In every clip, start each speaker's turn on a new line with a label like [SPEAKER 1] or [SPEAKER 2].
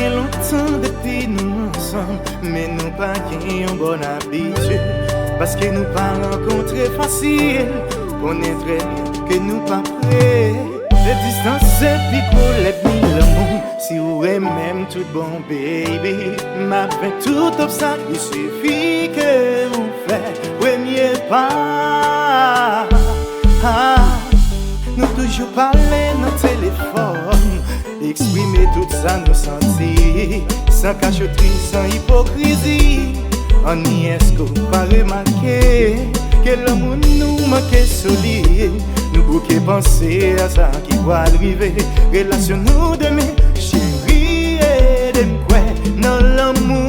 [SPEAKER 1] bien longtemps depuis nous ensemble, mais nous pas une bonne habitude. Parce que nous pas rencontrés facile, on est très bien que nous pas prêts. Les distances c'est puis pour les mille l'amour. Si vous aimez même tout bon baby, m'a fait tout obstacle, il suffit que vous faites premier pas. Nous toujours parler dans le téléphone, exprimer tout ça nous sentir, sans cachotterie, sans hypocrisie. On y est-ce qu'on pas remarquer que l'amour nous manque solide. Nous bouquets penser à ça qui va arriver. Relation nous demain, chérie, et de quoi dans l'amour.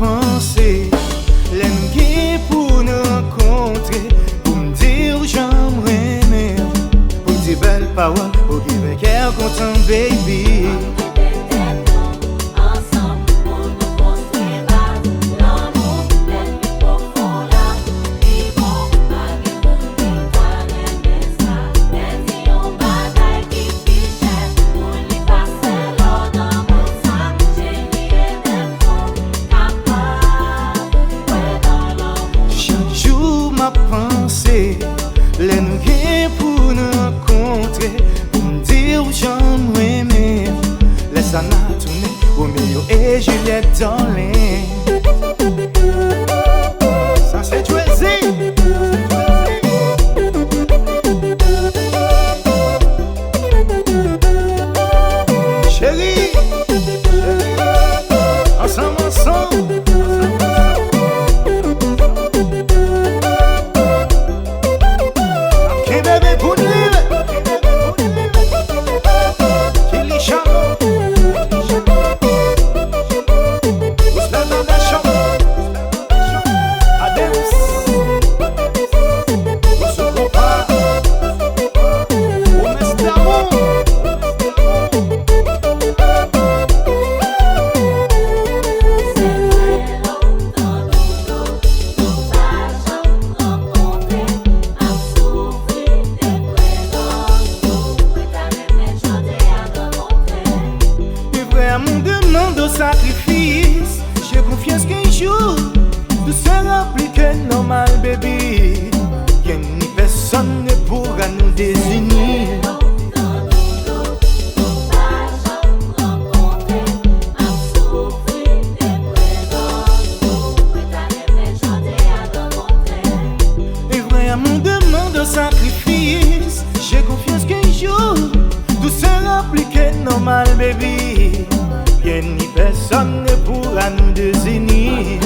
[SPEAKER 1] Penser, l'aime pour nous rencontrer, pour me dire j'aimerais, pour me dire belle parole, pour qu'il me cœur content, baby. Penser, les nous pour nous rencontrer, pour me dire où j'aimerais, laisse ça tourner, Roméo et Juliette darling. Ça c'est JWEZYY. Chérie, ensemble, ensemble. Mon demande au sacrifice, j'ai confiance qu'un jour tout sera plus que normal, baby. Y'a ni personne ne pourra nous désunir. Et vrai à mon demande au sacrifice, j'ai confiance qu'un jour tout sera plus que normal, baby. Ni personne ne pourra nous désunir.